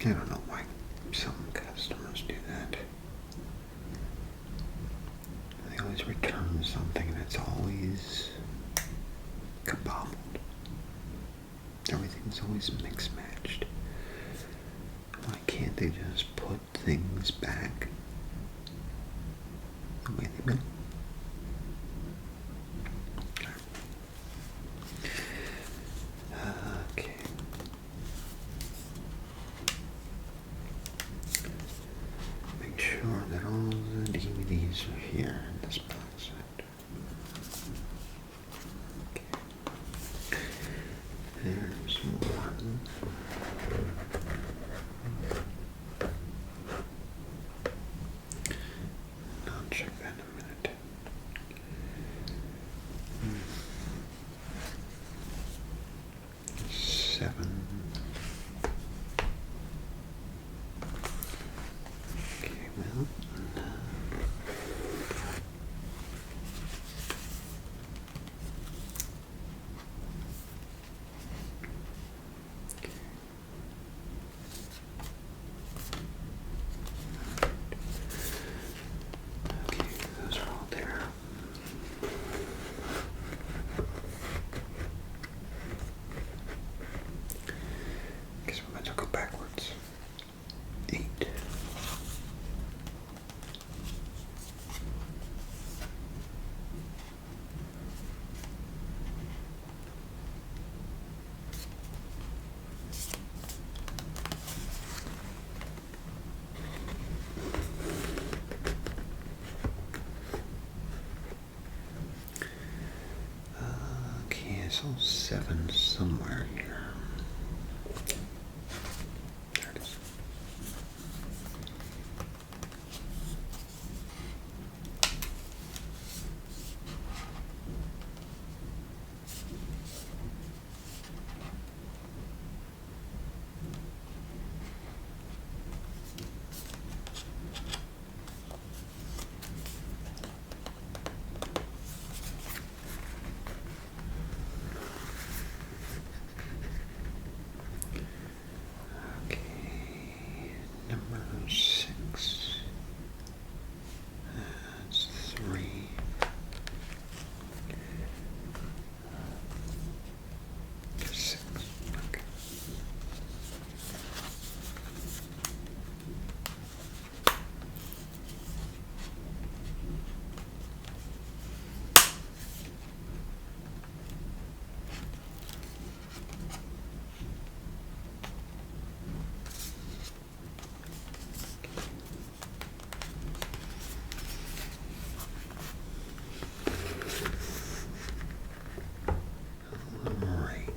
I don't know why some customers do that. They always return something that's always kabobbled. Everything's always mixed-matched. Why can't they just put things back the way they've been? Okay. Make sure that all the DVDs are here in this box set. Okay. There's one. I'll check that in a minute. Seven. Okay, well. Okay, those are all there. Guess we're going to go backwards. 8. Okay, I saw 7 somewhere here. There it is. Okay, number 6. That's 3. 6. Okay. Alright.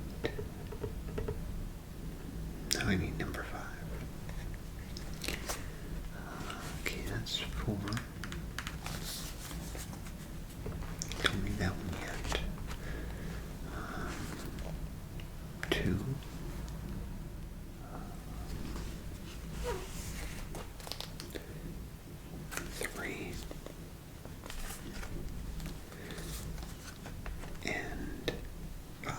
Now I need number 5. Okay, that's 4. Don't need that one yet. 2. 3. And 5.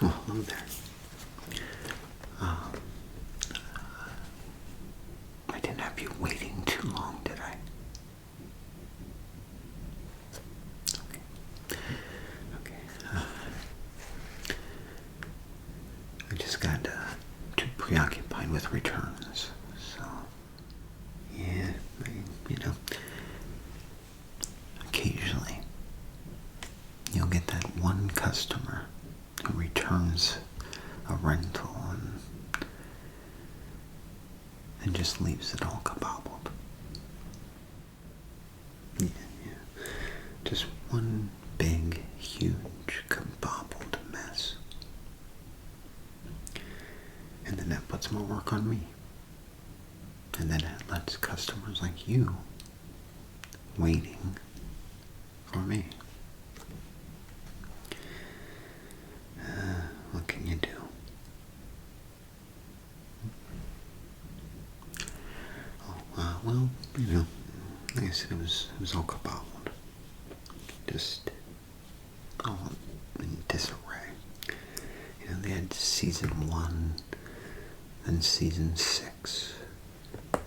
Oh, hello there. I didn't have you waiting too long, did I? Okay. I just got too preoccupied with returns, so yeah, occasionally you'll get that one customer who returns a rental and just leaves it all kabobbled. Yeah. Just one big, huge, kabobbled mess. And then that puts more work on me. And then it lets customers like you waiting for me. What can you do? Well, like I said, it was all kabobbled. Just all in disarray. They had season 1, then season 6,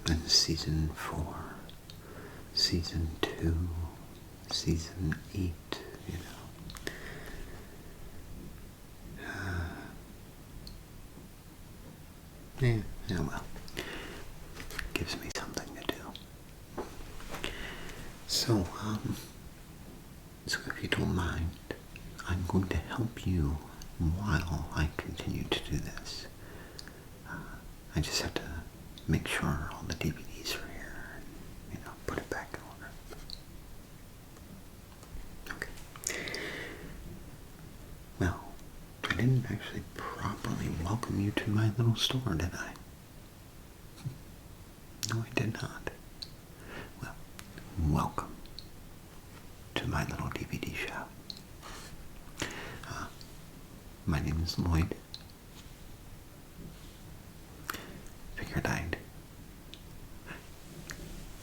then season 4, season 2, season 8, you know. Yeah, well, gives me something to do. So if you don't mind, I'm going to help you while I continue to do this. I just have to make sure all the DVDs are here and, put it back in order. Okay. Well, I didn't actually properly welcome you to my little store, did I? No, I did not. Well, welcome to my little DVD shop. My name is Lloyd. Figured I'd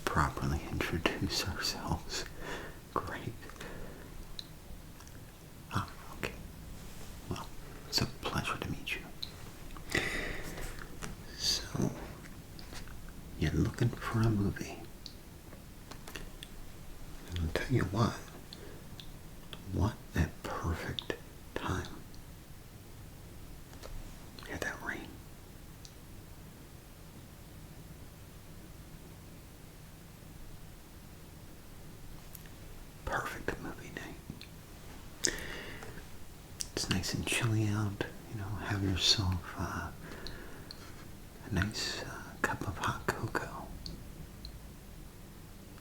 properly introduce ourselves. Great. Okay. Well, it's a pleasure to meet you. So, you're looking for a movie. And I'll tell you what a perfect time. Hear that rain? Perfect movie night. It's nice and chilly out, have yourself a nice cup of hot cocoa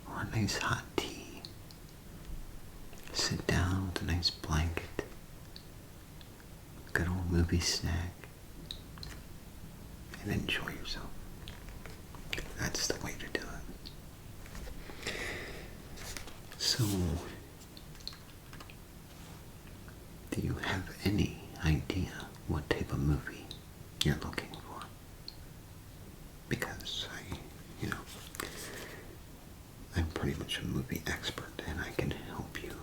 or a nice hot tea. Sit down with a nice blanket, good old movie snack, and enjoy yourself. That's the way to do it. So, do you have any idea what type of movie you're looking for? Because I'm pretty much a movie expert, and I can help you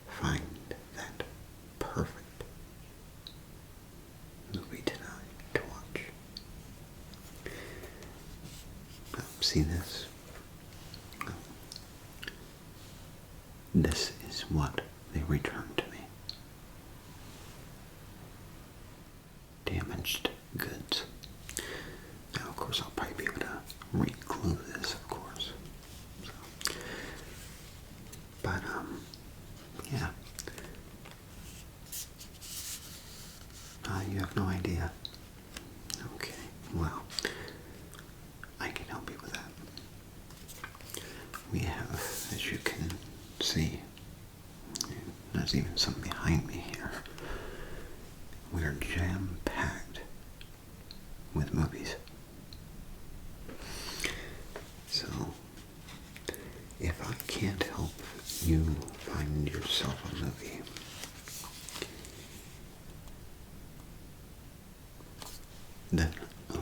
find that perfect movie tonight to watch. See this? This is what they returned to me. Damaged goods. Now, of course, I'll probably be able to re-glue this, of course. So, but, yeah. You have no idea. Okay, well, I can help you with that. We have, as you can see, there's even some behind me here. We are jam-packed with movies. So, if I can't help you find yourself a movie, then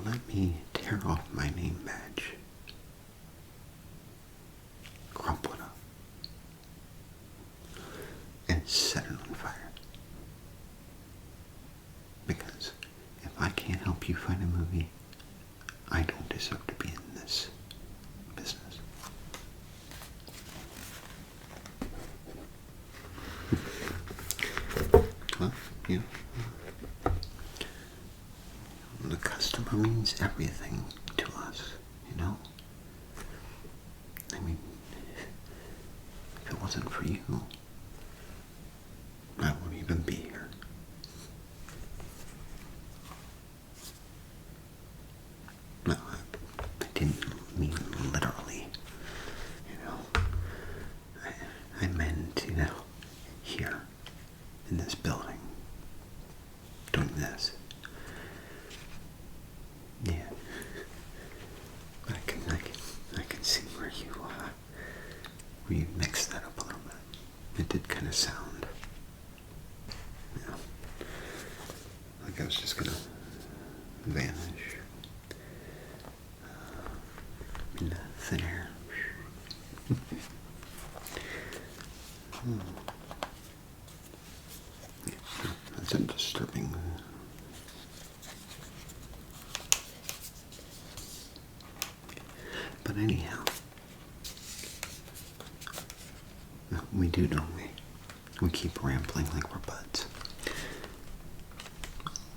let me tear off my name badge, crumple it up, and set it on fire. Because if I can't help you find a movie, I don't deserve to be in this business. Well, the customer means everything to us, I mean, if it wasn't for you, I wouldn't even be here. No, I didn't mean literally, I meant, here, in this building, doing this. Yeah. I can see where you mixed that up a little bit. It did kind of sound, like I was just gonna vanish into thin air. It's a disturbing. But anyhow, we do, don't we? We keep rambling like we're buds.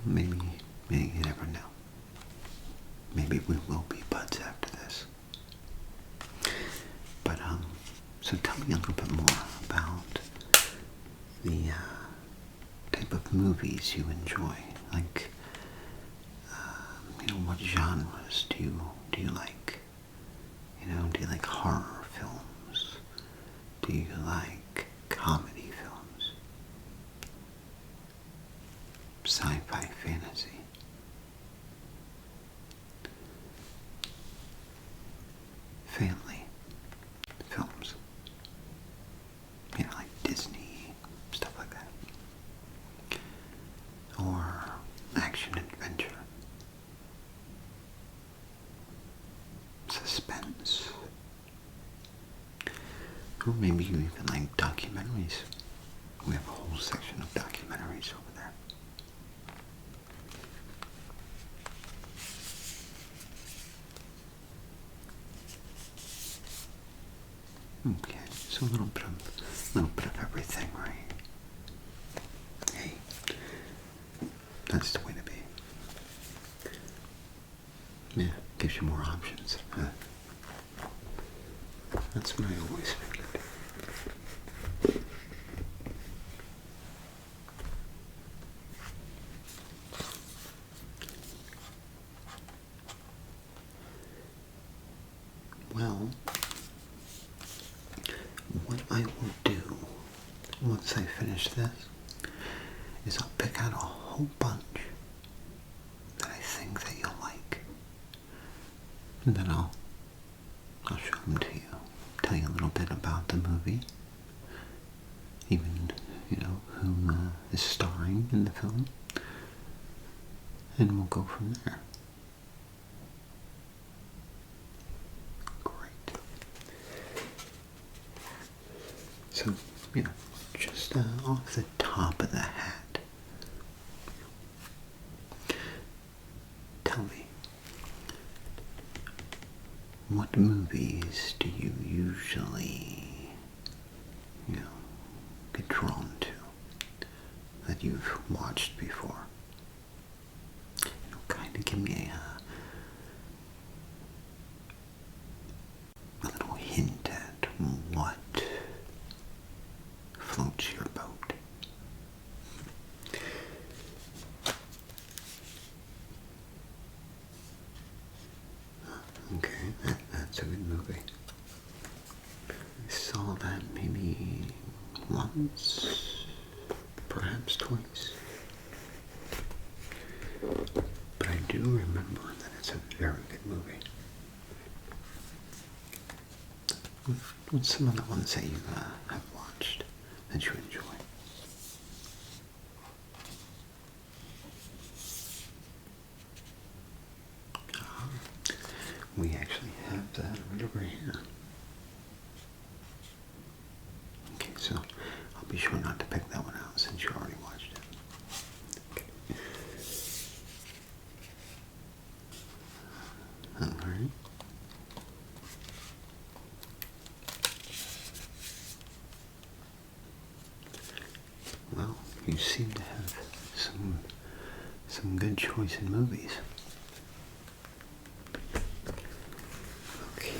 Maybe you never know. Maybe we will be buds after this. But, so tell me a little bit more about the type of movies you enjoy. Like, what genres do you like? Do you like horror films? Do you like comedy films? Sci-fi, fantasy? Family films? Like Disney, stuff like that. Or action adventure? Suspense? Or maybe you even like documentaries. We have a whole section of documentaries over there. Okay, so a little bit of everything, right? Hey, that's the way to be. Yeah, gives you more options. That's what I always figured. Well, what I will do once I finish this is I'll pick out a whole bunch that I think that you'll like. And then I'll show them to you. Tell you a little bit about the movie. Even, who is starring in the film. And we'll go from there. Great. So, just off the top of the hat, tell me, what movies do you usually, get drawn to that you've watched before? Kind of give me a little hint at what floats your boat. Okay, that's a good movie. I saw that maybe once, perhaps twice. But I do remember that it's a very good movie. What's some of the ones that you have watched that you enjoy? We actually have that right over here. Okay, so I'll be sure not to pick that one out since you already watched it. Okay. Alright. Well, you seem to have some good choice in movies. Okay,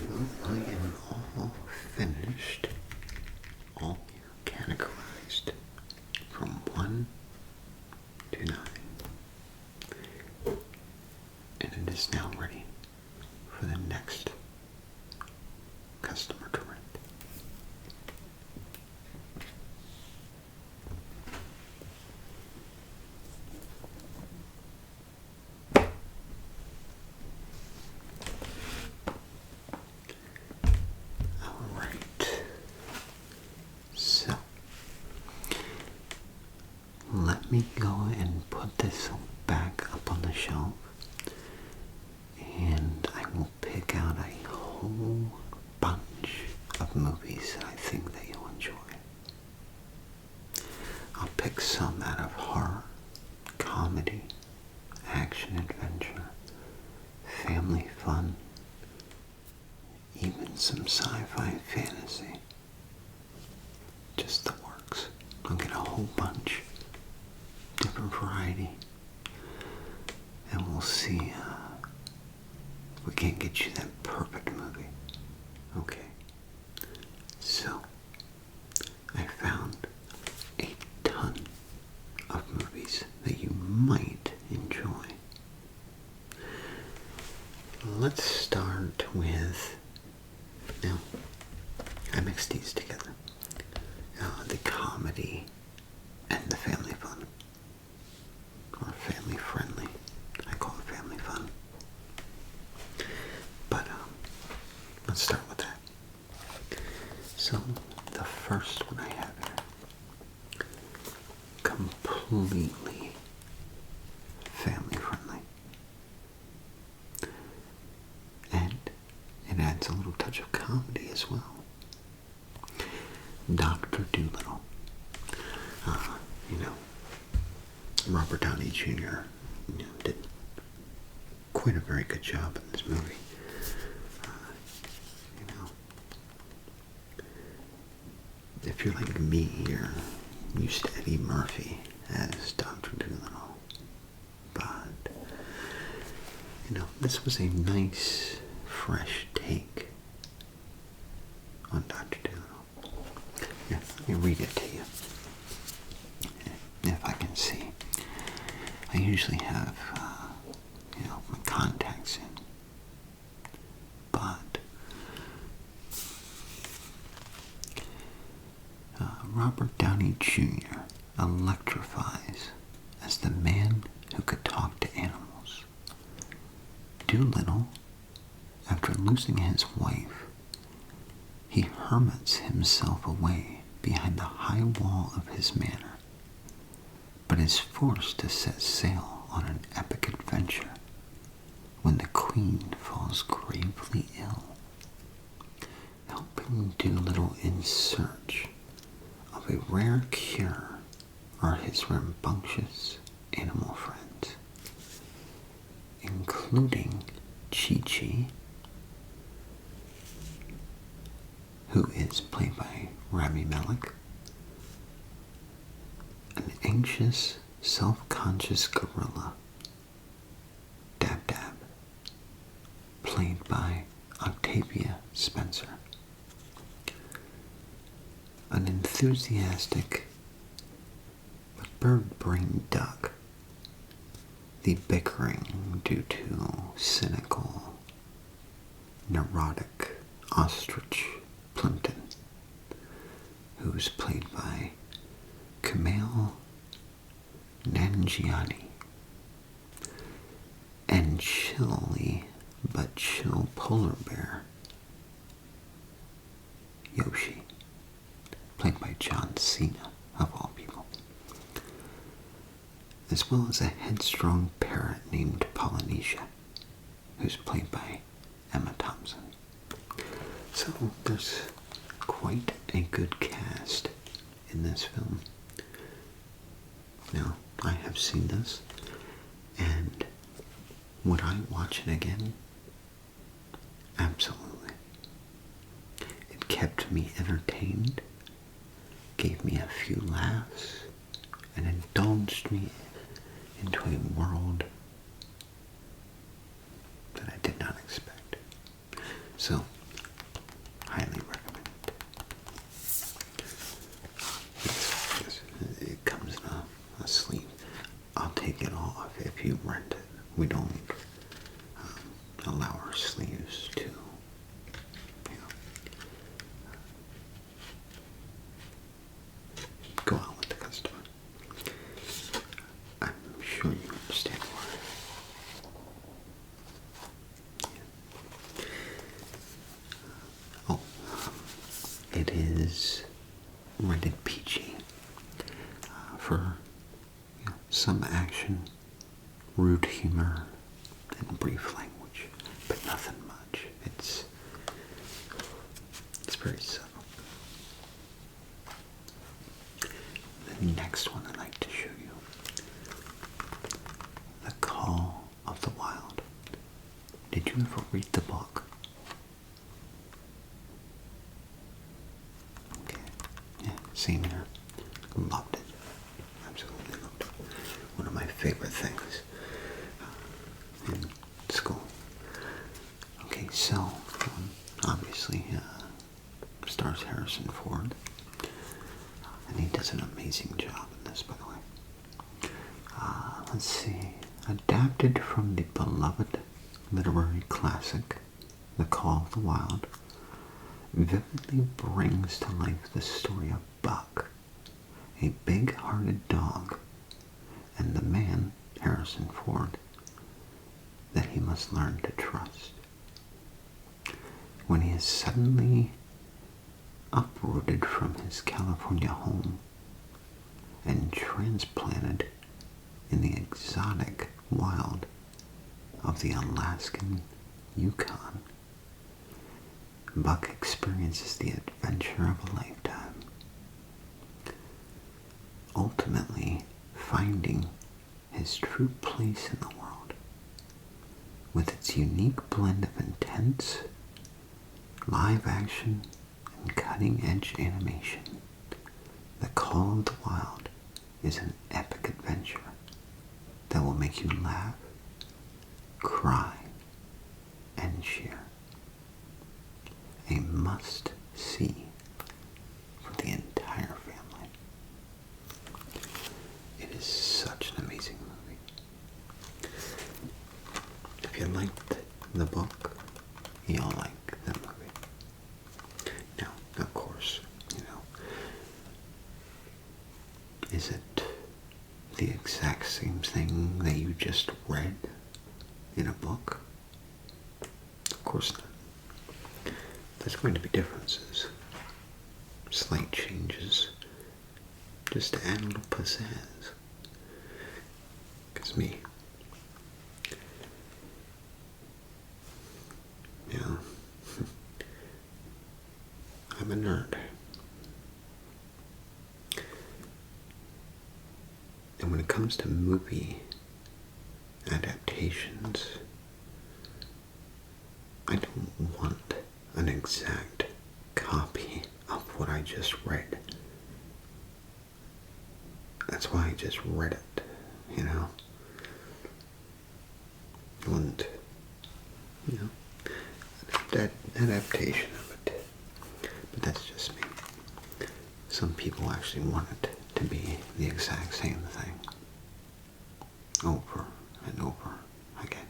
well, I am all finished, all categorized from 1 to 9. And it is now ready for the next customer to rent. Let me go and put this back up on the shelf, and I will pick out a whole bunch of movies that I think that you'll enjoy. I'll pick some some out of horror, comedy, action, adventure, family fun, even some sci-fi fantasy. Just the works. I'll get a whole bunch, different variety, and we'll see if we can't get you that perfect movie. Okay. So, I found a ton of movies that you might enjoy. Let's start with, now, I mixed these together. The comedy and the family fun. Or family friendly. I call it family fun. But, let's start with that. So, the first one I have here, completely family friendly. And it adds a little touch of comedy as well. Dr. Dolittle. Robert Downey Jr. Did quite a very good job in this movie. If you're like me, you're used to Eddie Murphy as Dr. Dolittle. But, this was a nice, fresh take on Dr. Dolittle. Here, let me read it to you. If I can see. I usually have, my contacts in. But, Robert Downey Jr. electrifies as the man who could talk to animals. Dolittle, after losing his wife, he hermits himself away behind the high wall of his manor, but is forced to set sail on an epic adventure when the Queen falls gravely ill, helping Dolittle in search of a rare cure are his rambunctious animal friends, including Chi-Chi, who is played by Rami Malek, an anxious, self-conscious gorilla, Dab Dab, played by Octavia Spencer, an enthusiastic but bird-brained duck, the bickering due to cynical, neurotic ostrich Plimpton, who's played by Kumail Nanjiani, and chilly but chill polar bear Yoshi, played by John Cena, of all people, as well as a headstrong parrot named Polynesia, who's played by Emma Thompson. So there's quite a good cast in this film. Now, I have seen this, and would I watch it again? Absolutely. It kept me entertained, gave me a few laughs, and indulged me into a world that I did not expect. So, highly recommend it. Yes, it comes in a sleeve. I'll take it off if you rent it. We don't allow our sleeves to, go out with the customer. I'm sure you understand why. Oh, it is rated PG for some action, rude humor, and brief language, but nothing much. It's very subtle. The next one I'd like to Same here. Loved it. Absolutely loved it. One of my favorite things in school. Okay, so obviously stars Harrison Ford, and he does an amazing job in this, by the way. Let's see. Adapted from the beloved literary classic, The Call of the Wild, vividly brings to life the story of Buck, a big-hearted dog, and the man, Harrison Ford, that he must learn to trust. When he is suddenly uprooted from his California home and transplanted in the exotic wild of the Alaskan Yukon, Buck experiences the adventure of a lifetime, ultimately finding his true place in the world. With its unique blend of intense live action and cutting-edge animation, The Call of the Wild is an epic adventure that will make you laugh, cry, and cheer. A must-see for the entire family. It is such an amazing movie. If you liked the book, you'll like the movie. Now, of course, is it the exact same thing that you just read in a book? Of course not. There's going to be differences, slight changes, just to add a little pizzazz. Because me, I'm a nerd. And when it comes to movie adaptations, I don't want an exact copy of what I just read. That's why I just read it, I want, that adaptation of it. But that's just me. Some people actually want it to be the exact same thing, over and over again.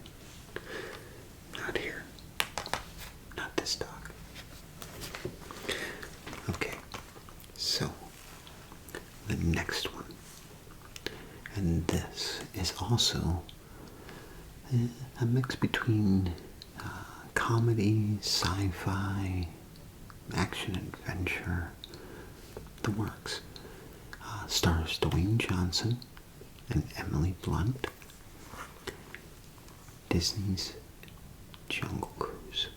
Not here. Not this dog. Okay, so the next one, and this is also a mix between comedy, sci-fi, action, adventure, the works. Stars Dwayne Johnson and Emily Blunt. Disney's Jungle Cruise.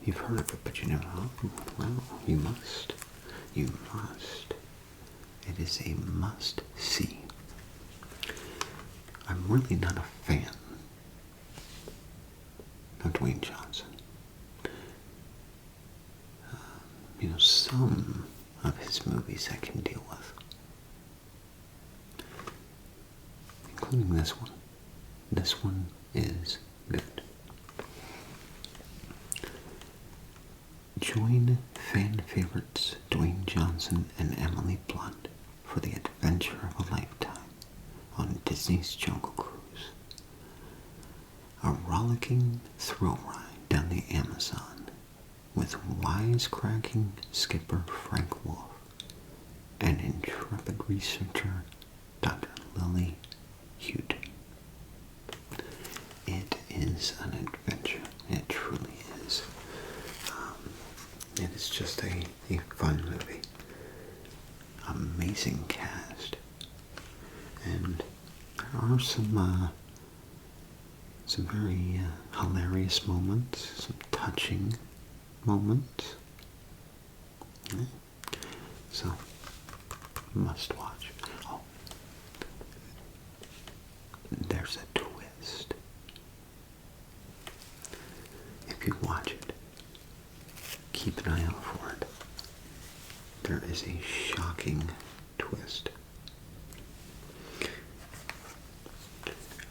You've heard of it, but you never know. Well, you must. You must. It is a must-see. I'm really not a fan of Dwayne Johnson. Some of his movies I can deal with, including this one. This one is good. Join fan favorites Dwayne Johnson and Emily Blunt for the adventure of a lifetime on Disney's Jungle Cruise. A rollicking thrill ride down the Amazon with wisecracking skipper Frank Wolf and intrepid researcher Dr. Lily Houghton. It is an adventure. It truly is. It is just a fun movie. Amazing cast. And there are some very hilarious moments, some touching moments. Okay. So, must watch. Oh, there's a twist. If you watch it, keep an eye out for it. There is a shocking twist.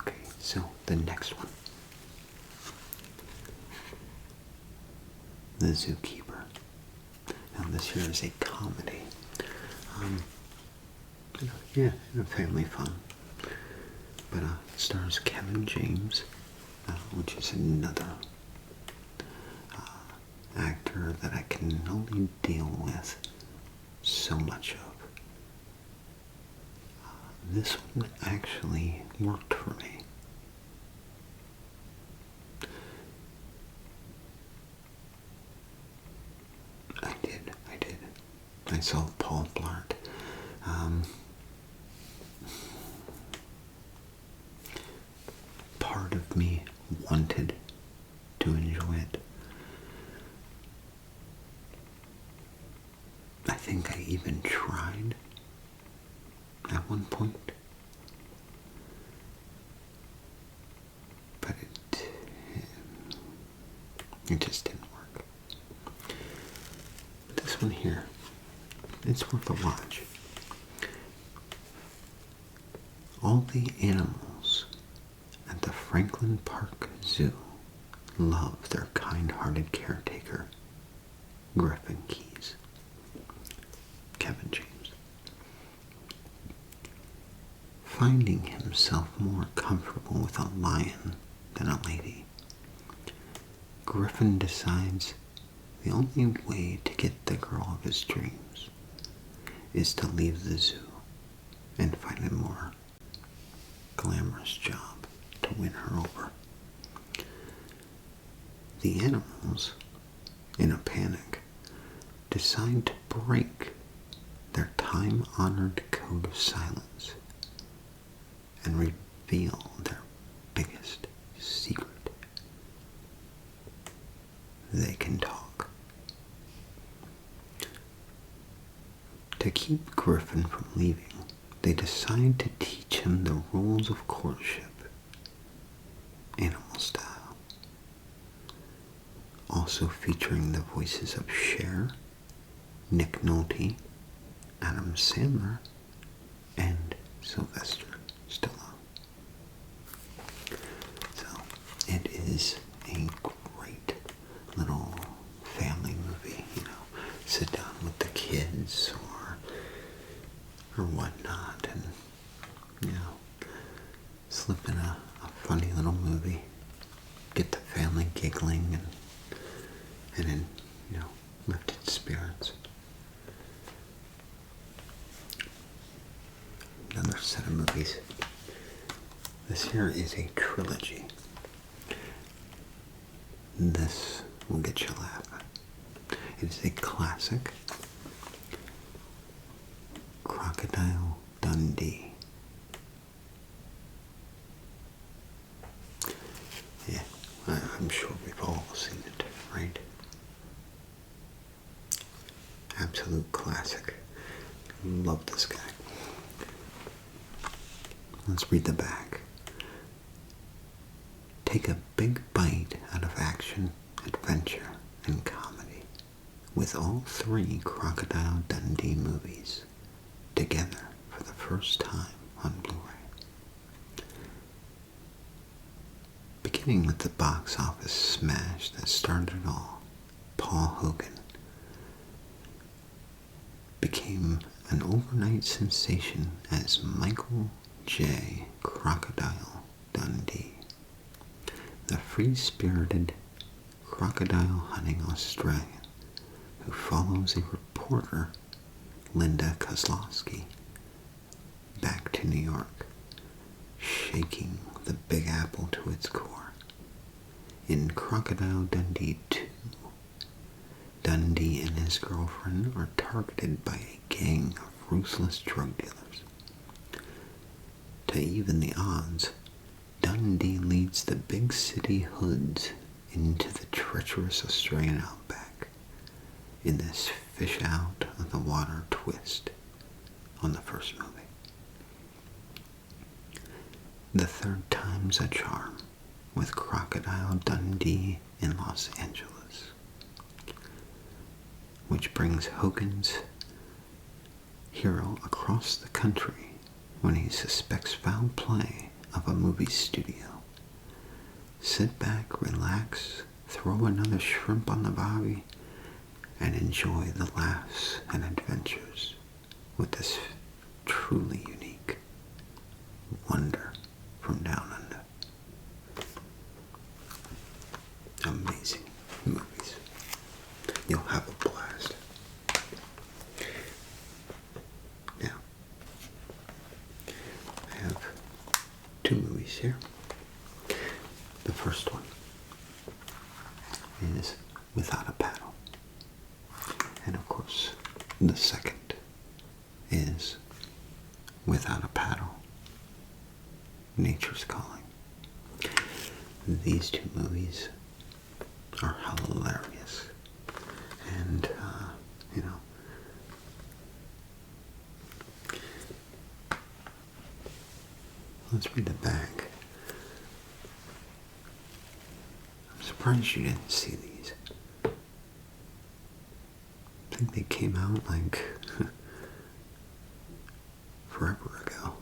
Okay, so the next one. The Zookeeper. Now this here is a comedy. Yeah, family fun. But stars Kevin James, which is another actor that I can only deal with so much of. This one actually worked for me. I did. I saw Paul Blart. Part of me wanted to enjoy it. I think I even tried at one point, but it just didn't work. This one here, it's worth a watch. All the animals at the Franklin Park Zoo love their kind-hearted caretaker, Griffin Keyes. Kevin James. Finding himself more comfortable with a lion than a lady, Griffin decides the only way to get the girl of his dreams is to leave the zoo and find a more glamorous job to win her over. The animals, in a panic, decide to break their time-honored code of silence and reveal their biggest secret. They can talk. To keep Griffin from leaving, they decide to teach him the rules of courtship, animal style. Also featuring the voices of Cher, Nick Nolte, Adam Sandler, and Sylvester Stallone. So, it is a great little family movie, sit down with the kids or whatnot and, slip in a funny little movie, get the family giggling and in, lifted spirits. Another set of movies. This here is a trilogy. This will get you laughing. It is a classic. Crocodile Dundee. Yeah, I'm sure we've all seen it, right? Absolute classic. Love this guy. Let's read the back. Take a big bite out of action, adventure, and comedy with all three Crocodile Dundee movies together for the first time on Blu-ray. Beginning with the box office smash that started it all, Paul Hogan became an overnight sensation as Michael J. Crocodile Dundee, the free-spirited crocodile-hunting Australian who follows a reporter, Linda Kozlowski, back to New York, shaking the Big Apple to its core. In Crocodile Dundee 2, Dundee and his girlfriend are targeted by a gang of ruthless drug dealers. To even the odds, Dundee leads the big city hoods into the treacherous Australian outback in this fish-out-of-the-water twist on the first movie. The third time's a charm with Crocodile Dundee in Los Angeles. which brings Hogan's hero across the country when he suspects foul play of a movie studio. Sit back, relax, throw another shrimp on the barbie, and enjoy the laughs and adventures with this truly unique wonder from down under. Amazing movies. You'll have a blast. Now, I have two movies here. The first one is Without a Paddle. And of course, the second is Without a Paddle, Nature's Calling. These two movies are hilarious. And, let's read the back. I'm surprised you didn't see these. I think they came out like forever ago.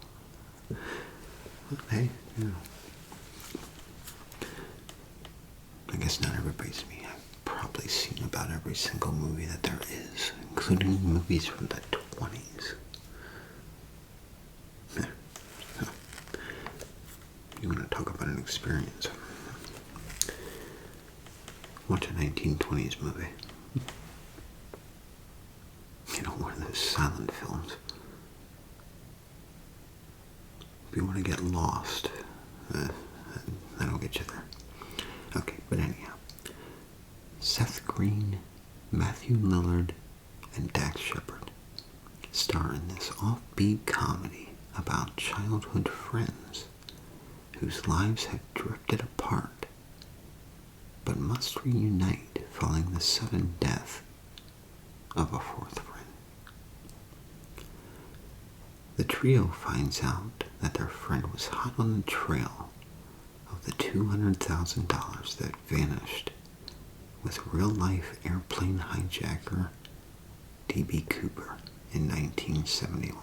But hey, I guess not everybody's me. I've probably seen about every single movie that there is, including movies from the 20s. You want to talk about an experience? Watch a 1920s movie. One of those silent films. If you want to get lost, that'll get you there. Okay, but anyhow. Seth Green, Matthew Lillard, and Dax Shepard star in this offbeat comedy about childhood friends whose lives have drifted apart but must reunite following the sudden death of a fourth friend. The trio finds out that their friend was hot on the trail of the $200,000 that vanished with real-life airplane hijacker D.B. Cooper in 1971.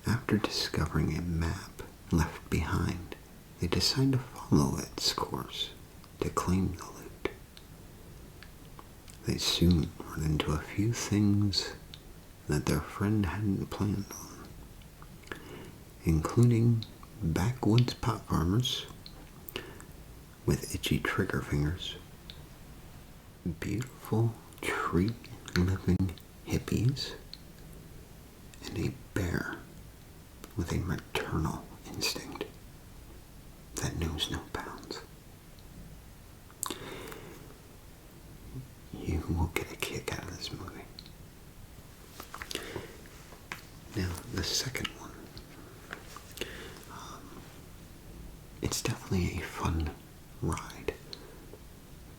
After discovering a map left behind, they decide to follow its course to claim the loot. They soon run into a few things that their friend hadn't planned on, including backwoods pot farmers with itchy trigger fingers, beautiful tree-living hippies, and a bear with a maternal instinct that knows no bounds. You will get a kick out of this movie. Now, the second one, it's definitely a fun ride,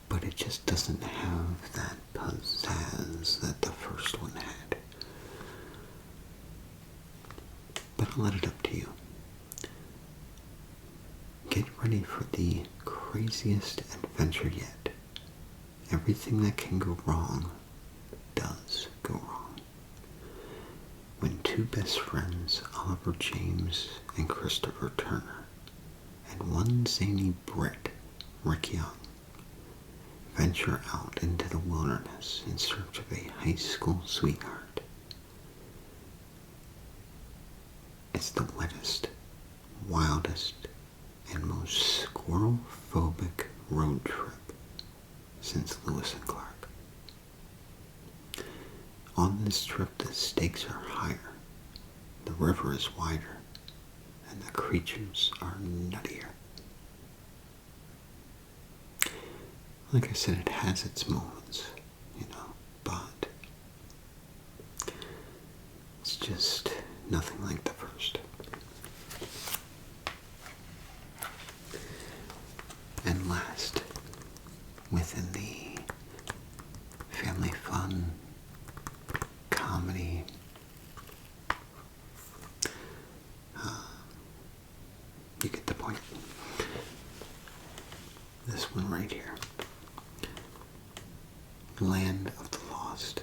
but it just doesn't have that pizzazz that the first one had. But I'll let it up to you. Get ready for the craziest adventure yet. Everything that can go wrong does go wrong. When two best friends, Oliver James and Christopher Turner, and one zany Brit, Rick Young, venture out into the wilderness in search of a high school sweetheart. It's the wettest, wildest, and most squirrel-phobic road trip since Lewis and Clark. On this trip, the stakes are higher, the river is wider, and the creatures are nuttier. Like I said, it has its moments, but it's just nothing like the first. And last, within the family fun, comedy, you get the point. This one right here. Land of the Lost.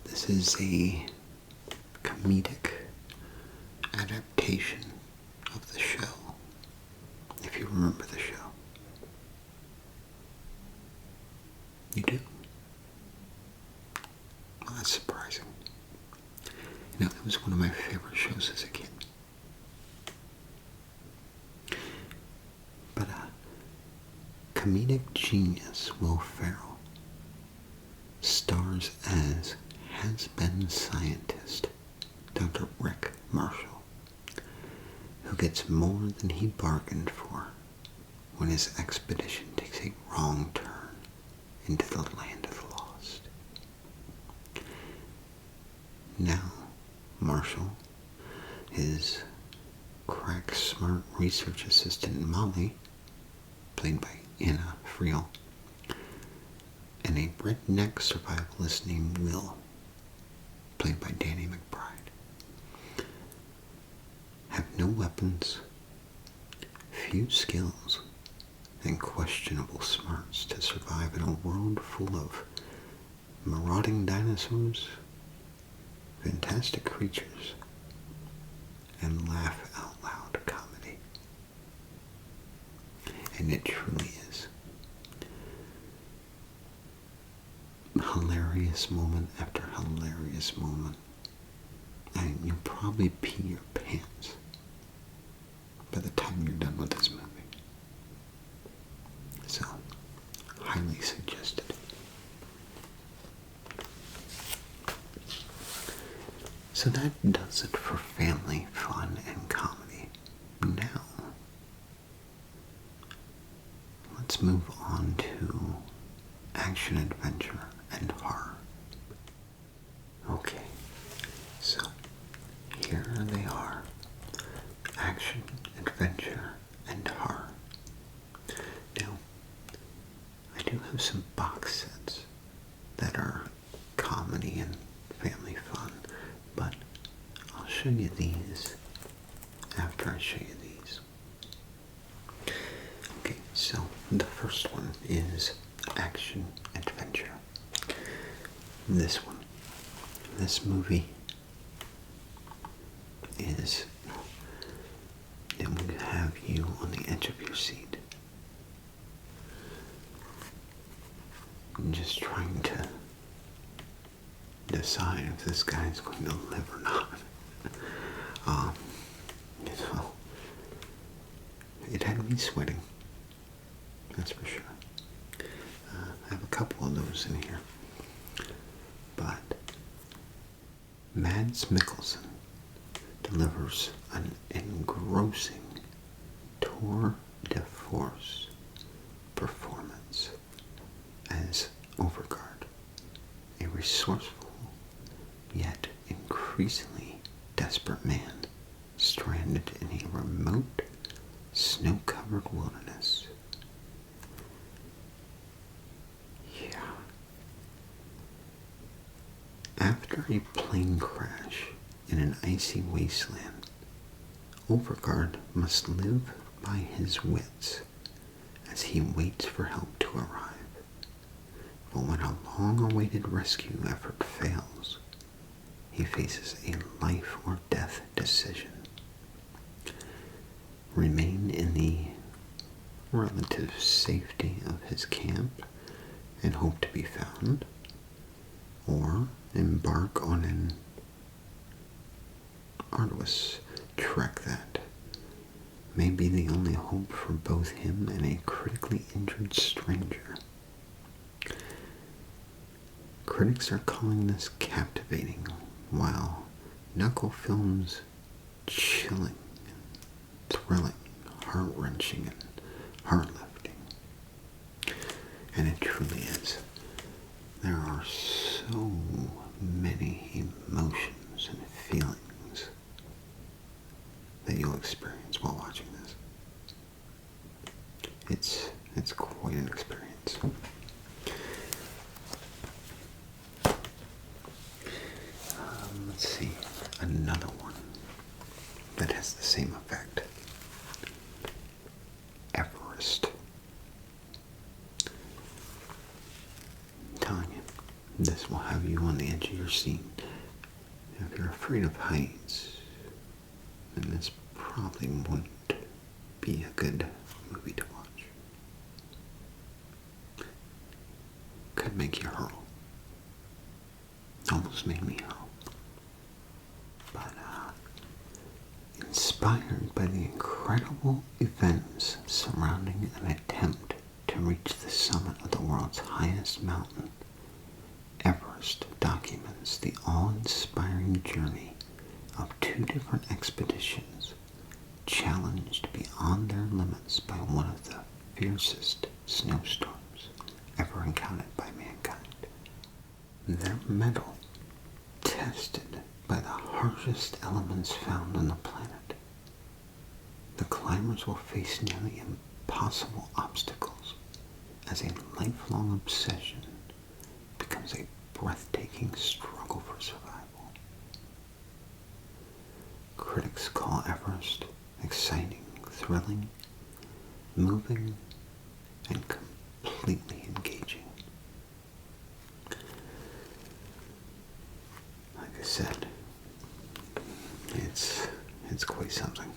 This is a comedic adaptation of the show, if you remember the show. You do? Well, that's surprising. You know, it was one of my favorite shows as a kid. But comedic genius Will Ferrell stars as has-been scientist Dr. Rick Marshall, who gets more than he bargained for when his expedition takes a wrong turn into the land of the lost. Now, Marshall, his crack-smart research assistant Molly, played by Anna Friel, and a redneck survivalist named Will, played by Danny McBride, have no weapons, few skills, and questionable smarts to survive in a world full of marauding dinosaurs, fantastic creatures, and laugh-out-loud comedy. And it truly is. Hilarious moment after hilarious moment. And you'll probably pee your pants by the time you're done with this movie. So, highly suggested. So that does it for family fun and comedy. Now, let's move on to action, adventure, and horror. Okay, so here they are. Action, adventure, and horror. Now, I do have some box sets that are comedy and family fun, but I'll show you these after I show you these. Okay, so the first one is action adventure. This one. This movie is, it will have you on the edge of your seat. I'm just trying to decide if this guy's going to live or not. So, it had me sweating, that's for sure. I have a couple of those in here. But Mads Mikkelsen delivers an engrossing tour de force performance as Overguard, a resourceful yet increasingly desperate man stranded in a remote, snow-covered wilderness. Yeah. After a plane crash in an icy wasteland, Overguard must live by his wits as he waits for help to arrive. But when a long-awaited rescue effort fails, he faces a life or death decision. Remain in the relative safety of his camp and hope to be found, or embark on an arduous trek that may be the only hope for both him and a critically injured stranger. Critics are calling this captivating, while Knuckle Films chilling, thrilling, heart-wrenching, and heart-lifting. And it truly is. There are so many emotions and feelings that you'll experience while watching this. It's quite an experience. Let's see, another one that has the same effect. Everest. This will have you on the edge of your seat. If you're afraid of heights, then this probably wouldn't be a good movie to watch. Could make you hurl. Almost made me hurl. But, inspired by the incredible events surrounding an attempt to reach the summit of the world's highest mountain, Everest documents the awe-inspiring journey of two different expeditions challenged beyond their limits by one of the fiercest snowstorms ever encountered by mankind. Their mettle tested by the harshest elements found on the planet. The climbers will face nearly impossible obstacles as a lifelong obsession becomes a breathtaking struggle for survival. Critics call Everest exciting, thrilling, moving, and completely engaging. Like I said, it's quite something.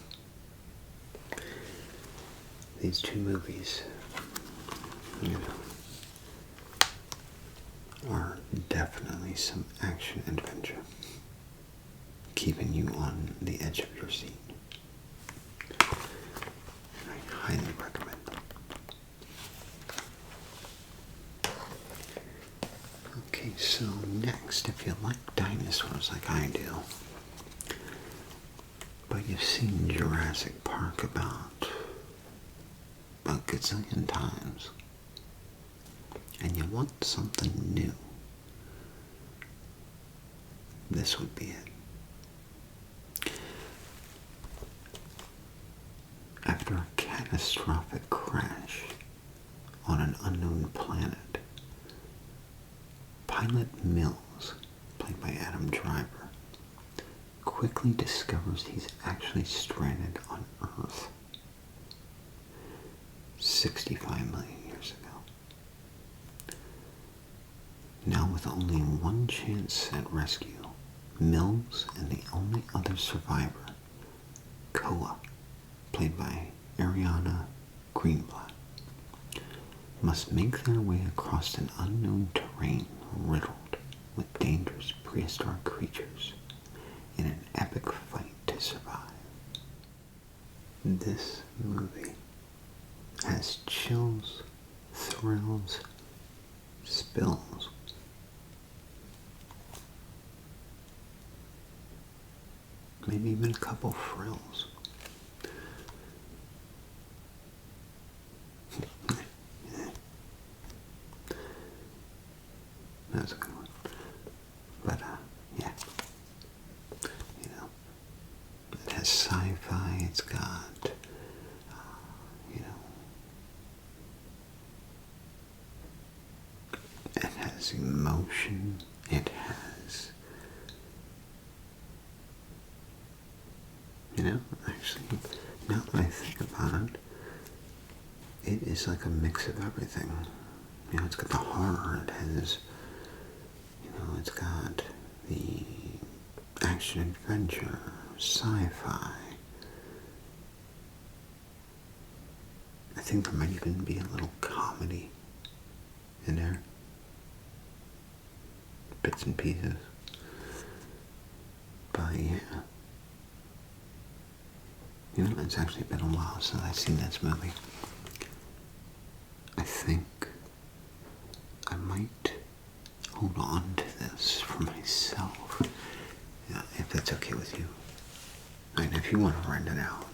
These two movies, are definitely some action adventure, keeping you on the edge of your seat. I highly recommend them. Okay, so next, if you like dinosaurs like I do, but you've seen Jurassic Park about a gazillion times, and you want something new, this would be it. After a catastrophic crash on an unknown planet, Pilot Mills, played by Adam Driver, quickly discovers he's actually stranded on Earth 65 million years ago. Now with only one chance at rescue, Mills and the only other survivor, Koa, played by Ariana Greenblatt, must make their way across an unknown terrain riddled with dangerous prehistoric creatures in an epic fight to survive. This movie has chills, thrills, spills, maybe even a couple frills. That's a good one. But, yeah. It has sci-fi, it's got, it has emotion, it has, actually, now that I think about it, it is like a mix of everything. It's got the horror, it has, it's got the action adventure, sci-fi. I think there might even be a little comedy in there. Bits and pieces. But yeah. It's actually been a while since I've seen this movie. I think I might hold on to this for myself. Yeah, if that's okay with you. And if you want to rent it out.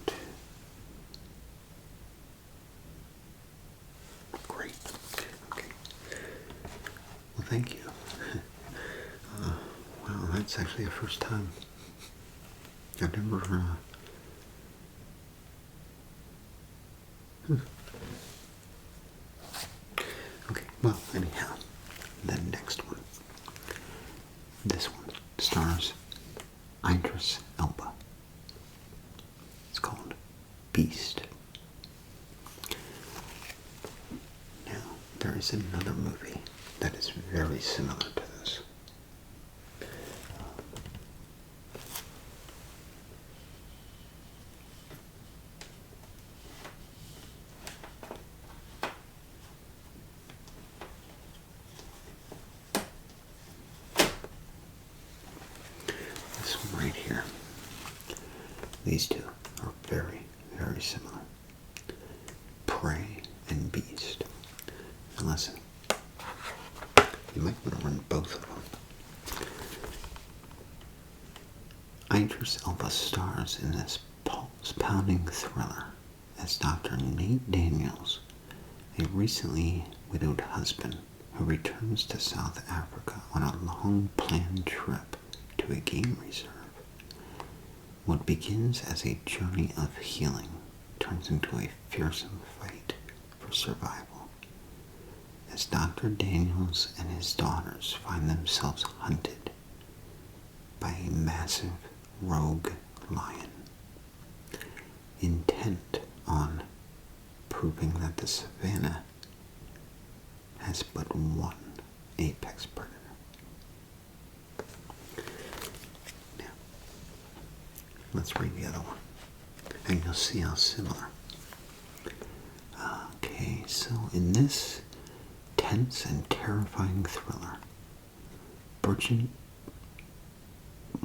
Great. Okay. Well, thank you. Wow, that's actually the first time. I've never, Okay, well, anyhow, the next one. This one stars Idris Elba. It's called Beast. Now, there is another movie that is very similar to this. these two are very, very similar. Prey and Beast. And listen, you might want to run both of them. Idris Elba stars in this pulse-pounding thriller as Dr. Nate Daniels, a recently widowed husband who returns to South Africa on a long-planned trip to a game reserve. What begins as a journey of healing turns into a fearsome fight for survival, as Dr. Daniels and his daughters find themselves hunted by a massive rogue lion, intent on proving that the savannah has but one apex predator. Now, let's read the other one, and you'll see how similar. Okay, so in this tense and terrifying thriller, Bridget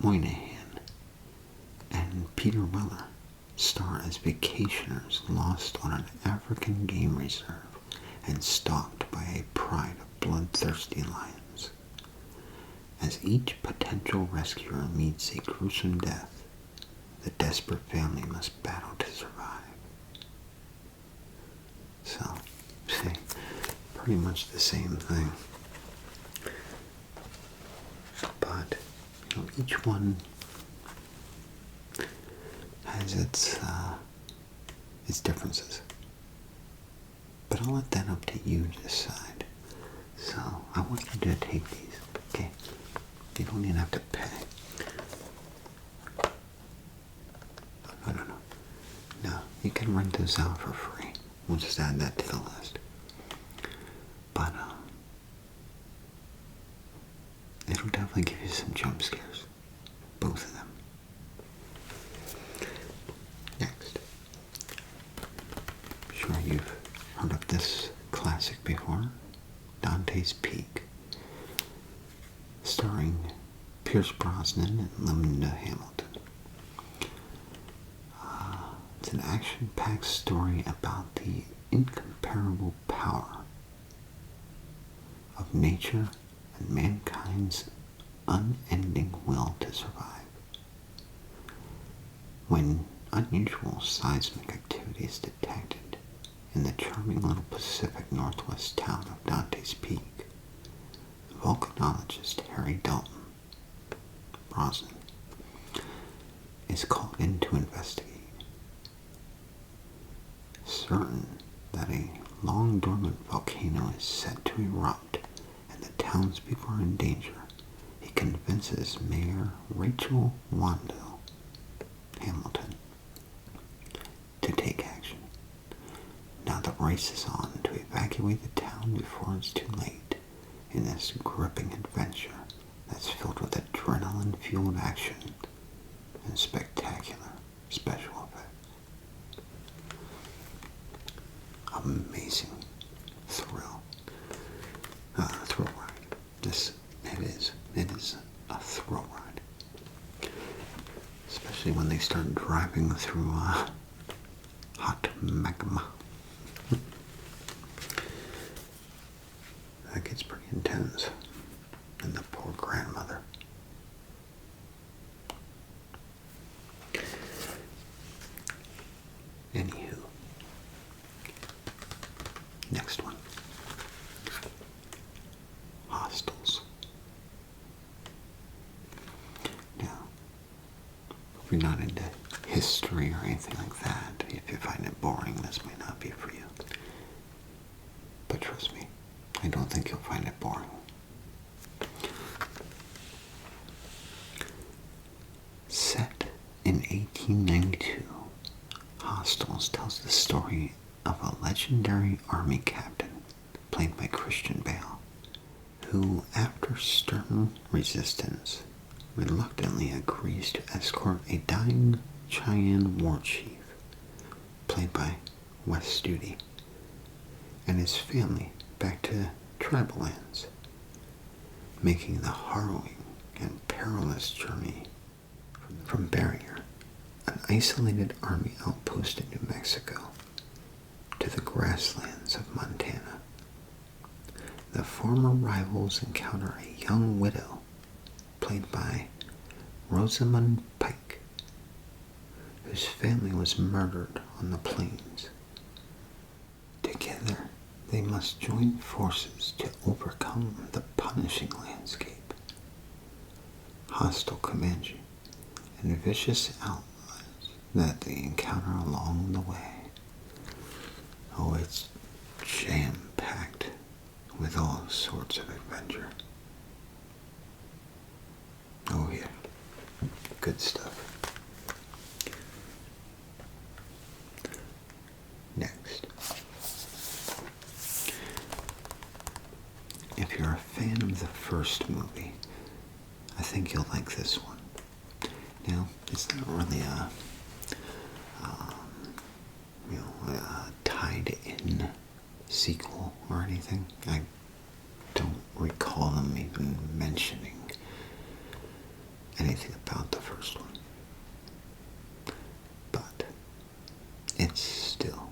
Moynihan and Peter Weller star as vacationers lost on an African game reserve and stalked by a pride of bloodthirsty lions. As each potential rescuer meets a gruesome death, the desperate family must battle to survive. So, see, pretty much the same thing. But, each one has its differences. But I'll let that up to you to decide. So, I want you to take these, okay? You don't even have to pay. No. No, you can rent those out for free. We'll just add that to the list. But, it'll definitely give you some jump scares. Both of them. Next. I'm sure you've heard of this classic before. Dante's Peak. Starring Pierce Brosnan and Linda Hamilton. It's an action-packed story about the incomparable power of nature and mankind's unending will to survive. When unusual seismic activity is detected in the charming little Pacific Northwest town of Dante's Peak, volcanologist Harry Dalton Brosnan is called in to investigate. Certain that a long-dormant volcano is set to erupt and the townspeople are in danger, he convinces Mayor Rachel Wando Hamilton to take action. Now the race is on to evacuate the town before it's too late in this gripping adventure that's filled with adrenaline-fueled action and spectacular special effects. Amazing thrill ride. It is a thrill ride, especially when they start driving through hot magma. That gets pretty intense. And the poor grandmother. Anywho. Next one. Hostels. Now, if you're not into history or anything like that, if you find it boring, this may not be for you. But trust me, I don't think you'll find it boring. Set in 1892, Hostels tells the story of a legendary army captain, played by Christian Bale, who, after stern resistance, reluctantly agrees to escort a dying Cheyenne war chief, played by Wes Studi, and his family back to tribal lands, making the harrowing and perilous journey from barrier an isolated army outpost in New Mexico, to the grasslands of Montana. The former rivals encounter a young widow, played by Rosamund Pike, whose family was murdered on the plains. Together, they must join forces to overcome the punishing landscape, hostile Comanche, and vicious outlaws that they encounter along the way. Oh, it's jam-packed with all sorts of adventure. Oh yeah, good stuff. Next, if you're a fan of the first movie, I think you'll like this one. Now, it's not really a tied-in sequel or anything. I don't recall them even mentioning anything about the first one. But it's still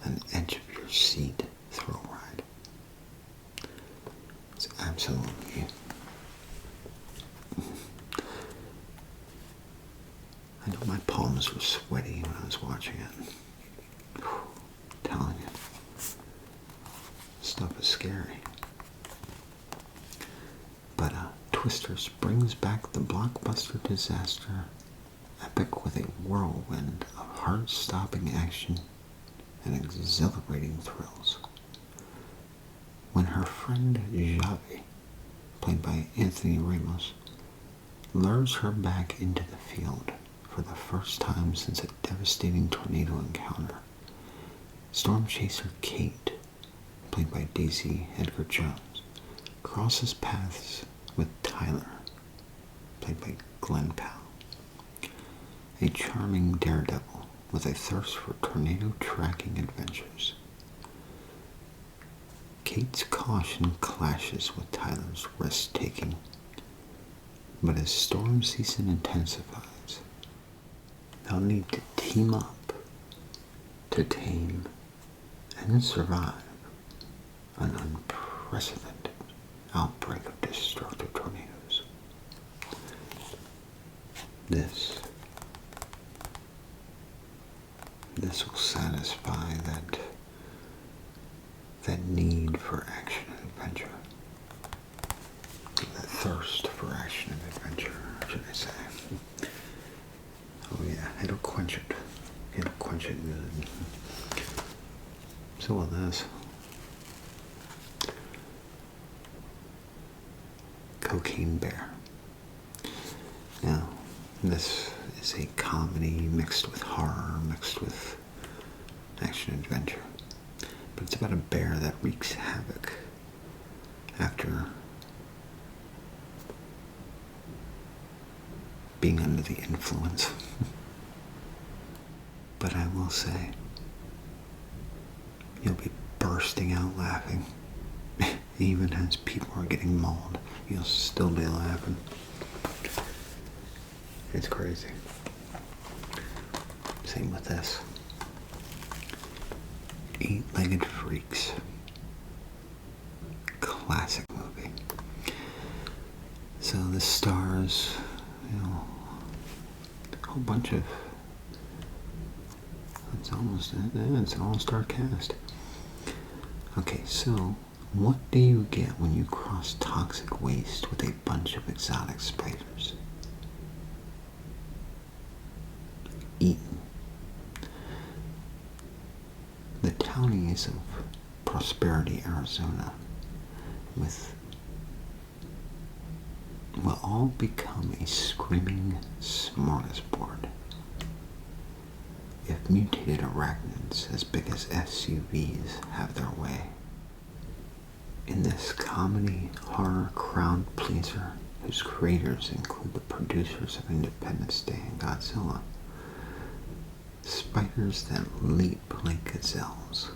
an edge-of-your-seat thrill ride. It's absolutely... I know my palms were sweaty when I was watching it. Telling you, stuff is scary. But Twisters brings back the blockbuster disaster epic with a whirlwind of heart-stopping action and exhilarating thrills. When her friend Javi, played by Anthony Ramos, lures her back into the field for the first time since a devastating tornado encounter, storm chaser Kate, played by Daisy Edgar Jones, crosses paths with Tyler, played by Glenn Powell, a charming daredevil with a thirst for tornado tracking adventures. Kate's caution clashes with Tyler's risk-taking, but as storm season intensifies, they'll need to team up to tame and survive an unprecedented outbreak of destructive tornadoes. This will satisfy that need for action and adventure. That thirst for action and adventure, should I say. Oh yeah, it'll quench it. It'll quench it good. So will this. Cocaine Bear. Now, this is a comedy mixed with horror, mixed with action adventure. But it's about a bear that wreaks havoc after being under the influence. But I will say, you'll be bursting out laughing. Even as people are getting mauled, you'll still be laughing. It's crazy. Same with this. Eight-Legged Freaks. Classic movie. So this stars, a whole bunch of... It's an all-star cast. Okay, so what do you get when you cross toxic waste with a bunch of exotic spiders? Eaten. The townies of Prosperity, Arizona, will all become a screaming smorgasbord if mutated arachnids as big as SUVs have their way. In this comedy horror crowd pleaser, whose creators include the producers of Independence Day and Godzilla, spiders that leap like gazelles,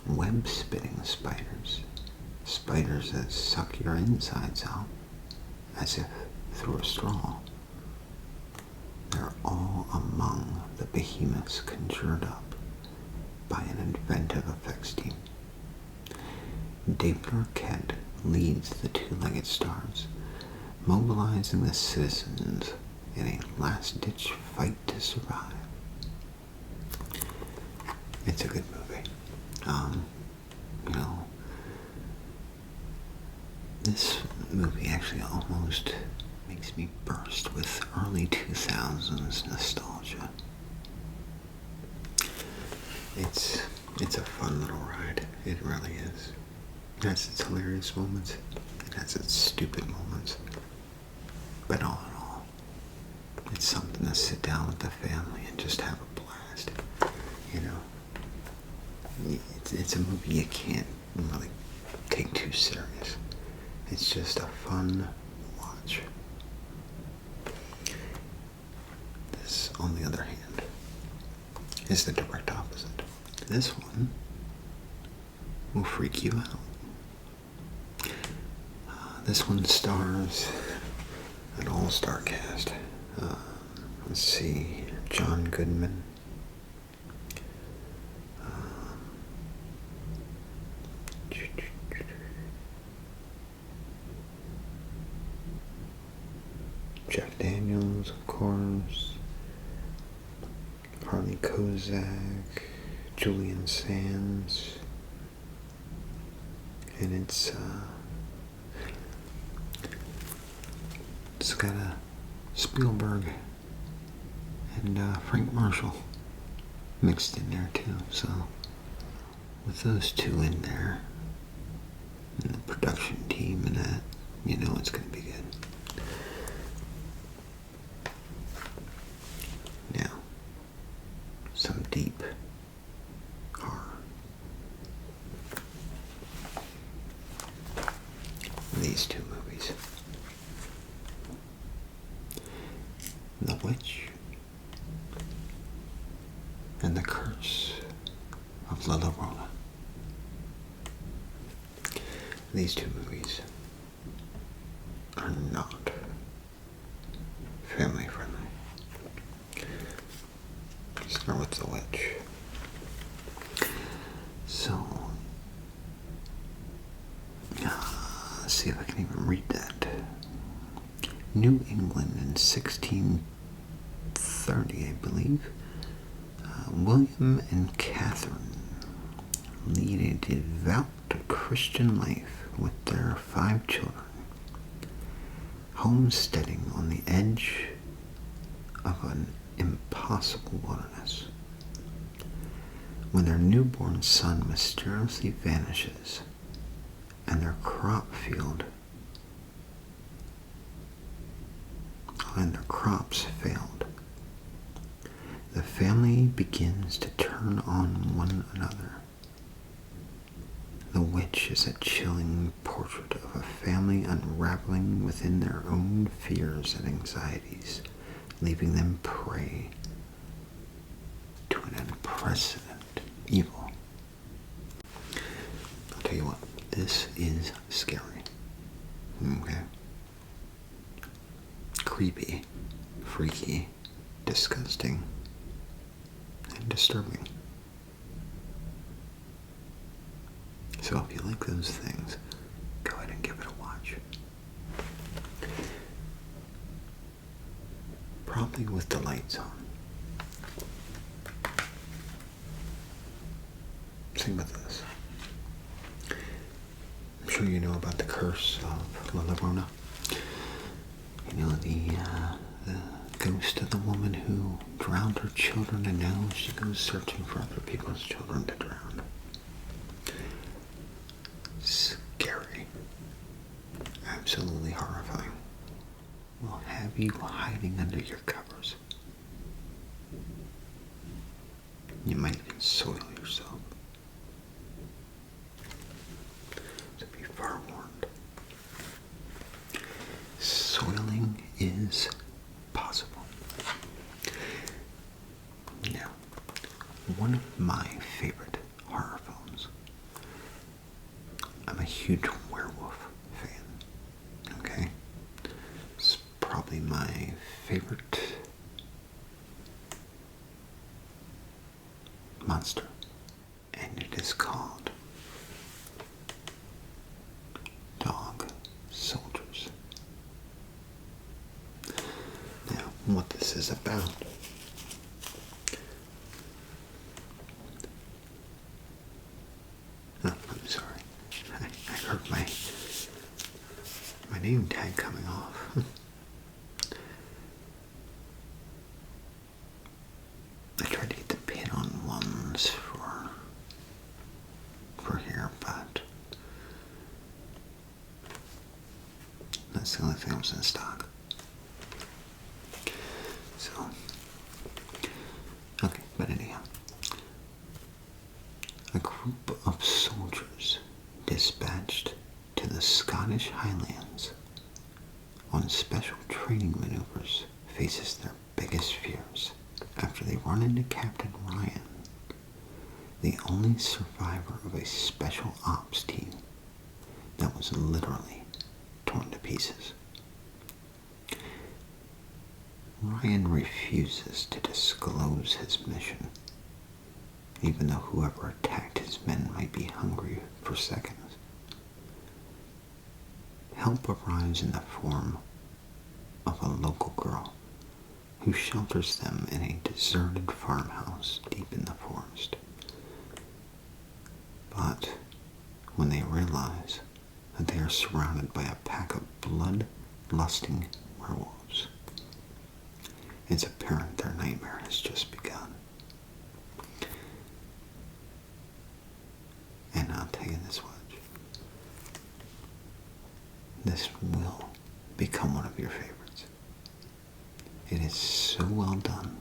web-spitting spiders, spiders that suck your insides out as if through a straw, They're all among the behemoths conjured up by an inventive effects team. David Arquette leads the two-legged stars, mobilizing the citizens in a last-ditch fight to survive. It's a good movie. This movie actually almost makes me burst with early 2000s nostalgia. It's a fun little ride. It really is. It has its hilarious moments. It has its stupid moments. But all in all, it's something to sit down with the family and just have a blast. It's a movie you can't really take too serious. It's just a fun watch. This, on the other hand, is the direct opposite. This one will freak you out. This one stars an all-star cast. Let's see, John Goodman, Jeff Daniels, of course, Harley Kozak, Julian Sands, and it's got a Spielberg and Frank Marshall mixed in there too. So with those two in there, and the production team and that, it's going to be good. Now, some deep horror. These two movies. The Witch and the Curse of La Llorona. These two movies are not family friendly. Start with The Witch. So, let's see if I can even read that. New England in 1630, I believe. William and Catherine lead a devout Christian life with their 5 children, homesteading on the edge of an impossible wilderness. When their newborn son mysteriously vanishes and their crops failed, the family begins to turn on one another. The Witch is a chilling portrait of a family unraveling within their own fears and anxieties, leaving them prey to an unprecedented evil. I'll tell you what, this is scary. Okay? Creepy, freaky, disgusting, and disturbing. So if you like those things, go ahead and give it a watch. Probably with the lights on. Same with this. I'm sure you know about the curse of La Llorona. The ghost of the woman who drowned her children, and now she goes searching for other people's children to drown. Scary. Absolutely horrifying. Will have you hiding under your covers. You might even soil yourself. So be forewarned. Soiling is possible. Now, one of my favorite horror films. I'm a huge werewolf fan. Okay? It's probably my favorite this is about. Oh, I'm sorry. I heard my name tag coming off. I tried to get the pin-on ones for here, but that's the only thing that was in stock. So, okay, but anyhow, a group of soldiers dispatched to the Scottish Highlands on special training maneuvers faces their biggest fears after they run into Captain Ryan, the only survivor of a special ops team that was literally torn to pieces. Ryan refuses to disclose his mission, even though whoever attacked his men might be hungry for seconds. Help arrives in the form of a local girl who shelters them in a deserted farmhouse deep in the forest. But when they realize that they are surrounded by a pack of blood-lusting werewolves, it's apparent their nightmare has just begun. And I'll tell you this much. This will become one of your favorites. It is so well done.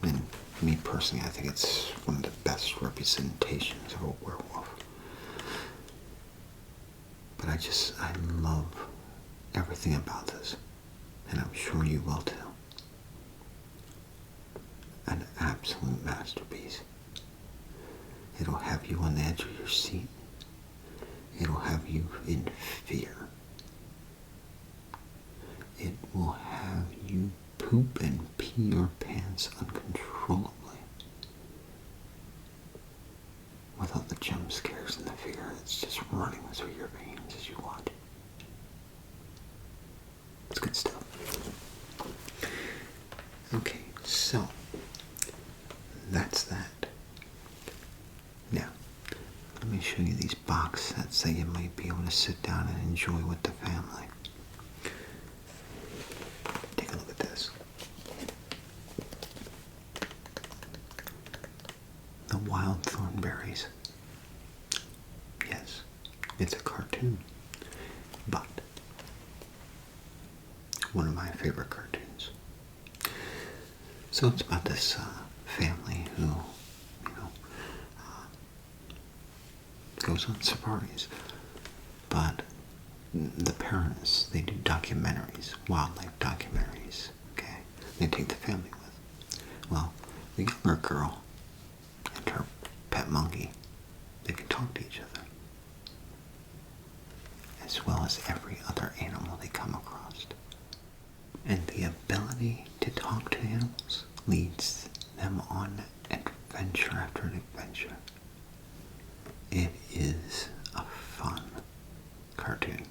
And me personally, I think it's one of the best representations of a werewolf. But I love everything about this. And I'm sure you will too. An absolute masterpiece. It'll have you on the edge of your seat. It'll have you in fear. It will have you poop and pee your pants uncontrollably. Without the jump scares and the fear that's just running through your veins as you watch it. It's good stuff. Okay, so that's that. Now, let me show you these box sets that you might be able to sit down and enjoy with the family. Take a look at this. The Wild Thornberries. Yes, it's a cartoon, but one of my favorite cartoons. So it's about this family who, goes on safaris, but the parents, they do documentaries, wildlife documentaries, okay? They take the family with. Well, the younger girl and her pet monkey, they can talk to each other, as well as every other animal they come across. And the ability to talk to animals leads them on adventure after adventure. It is a fun cartoon.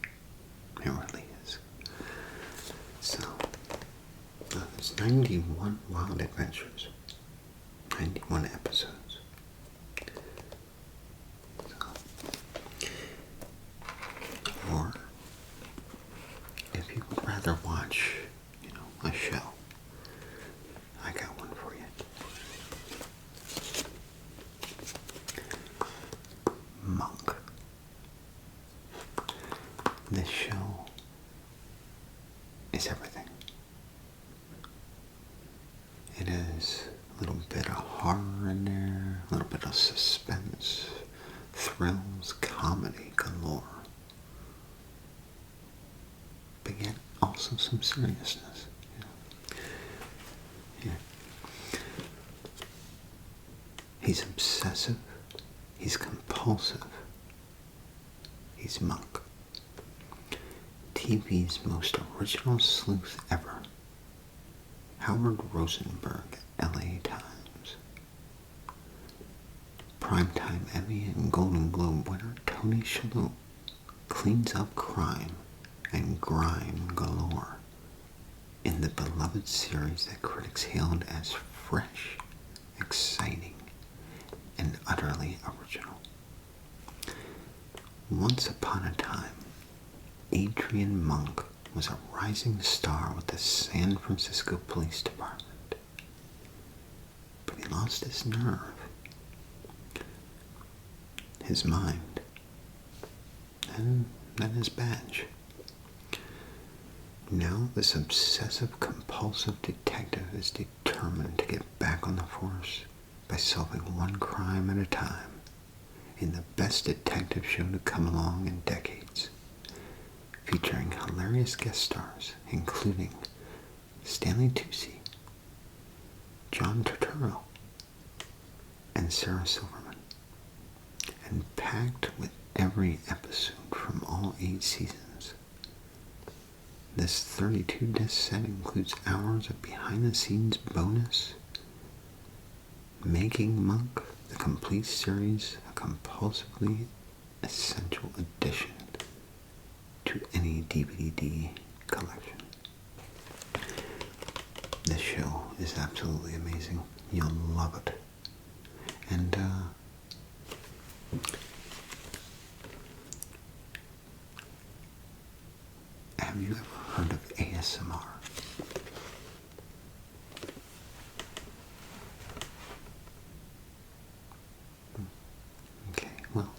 It really is. So, there's 91 wild adventures. 91 episodes. Or, if you would rather watch, a show, I got one for you. Monk. This show is everything. It is a little bit of horror in there, a little bit of suspense, thrills, comedy galore. But yet also some seriousness. Yeah. He's obsessive. He's compulsive. He's Monk. TV's most original sleuth ever. Howard Rosenberg, LA Times. Primetime Emmy and Golden Globe winner Tony Shalhoub cleans up crime and grime galore in the beloved series that critics hailed as fresh, exciting, and utterly original. Once upon a time, Adrian Monk was a rising star with the San Francisco Police Department. But he lost his nerve, his mind, and then his badge. Now this obsessive-compulsive detective is determined to get back on the force by solving one crime at a time in the best detective show to come along in decades, featuring hilarious guest stars including Stanley Tucci, John Turturro, and Sarah Silverman, and packed with every episode from all 8 seasons. This 32-disc set includes hours of behind-the-scenes bonus, making Monk the complete series a compulsively essential addition to any DVD collection. This show is absolutely amazing. You'll love it. And have you ever heard of ASMR? Okay, well,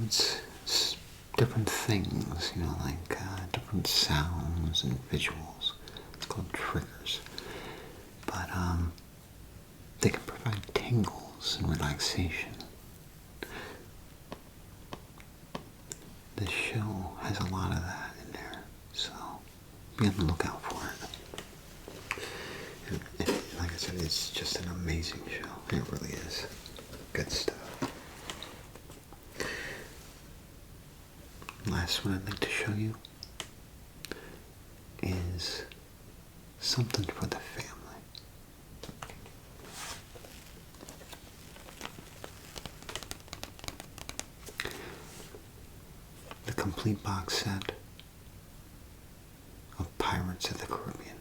it's different things, like different sounds and visuals. It's called triggers. But they can provide tingles and relaxation. This show has a lot of that in there, so be on the lookout for it. And like I said, it's just an amazing show. It really is. Good stuff. Last one I'd like to show you is something for the family. The complete box set of Pirates of the Caribbean.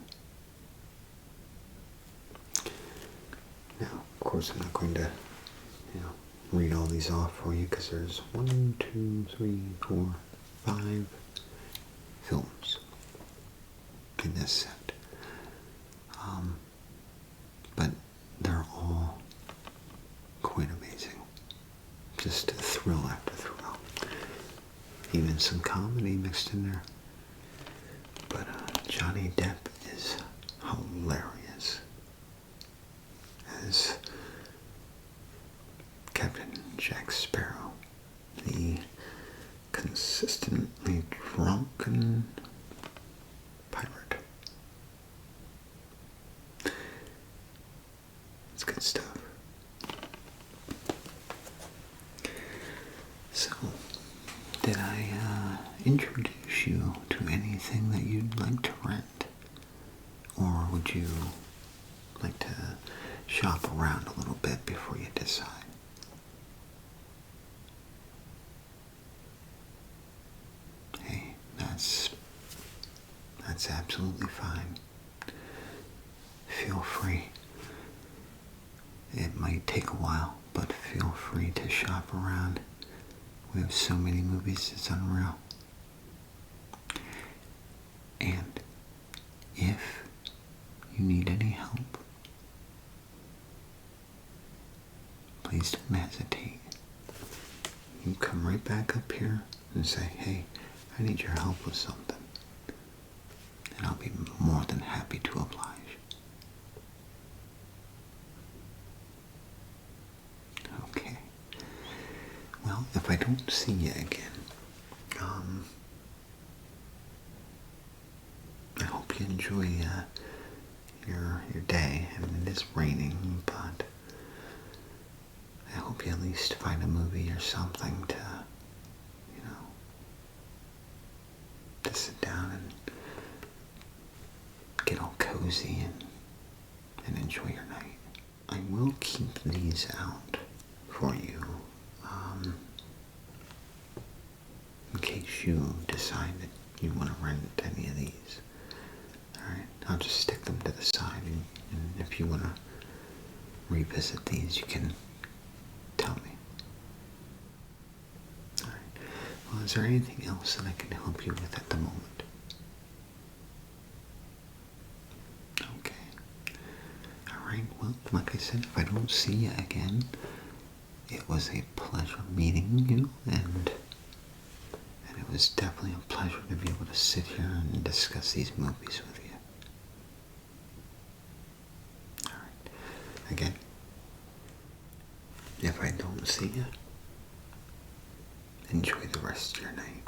Now, of course, I'm not going to, read all these off for you because there's 1, 2, 3, 4, 5 films in this set. But they're all quite amazing. Just thrill after thrill. Even some comedy mixed in there. But Johnny Depp is hilarious as Captain Jack Sparrow, the consistently drunken pirate. It's good stuff. So, did I introduce you to anything that you'd like to rent? Or would you like to shop around a little bit before you decide? Hey, that's absolutely fine. Feel free. It might take a while, but feel free to shop around. We have so many movies, it's unreal. And if you need any help, please don't hesitate. You come right back up here and say, hey, I need your help with something. And I'll be more than happy to oblige. Okay. Well, if I don't see you again, I hope you enjoy your day. I mean, it is raining, but I hope you at least find a movie or something to, to sit down and get all cozy and enjoy your night. I will keep these out for you, in case you decide that you want to rent any of these. Alright, I'll just stick them to the side, and if you want to revisit these, you can tell me. Alright. Well, is there anything else that I can help you with at the moment? Okay. Alright, well, like I said, if I don't see you again, it was a pleasure meeting you, and it was definitely a pleasure to be able to sit here and discuss these movies with you. Alright. Again, if I don't see you, enjoy the rest of your night.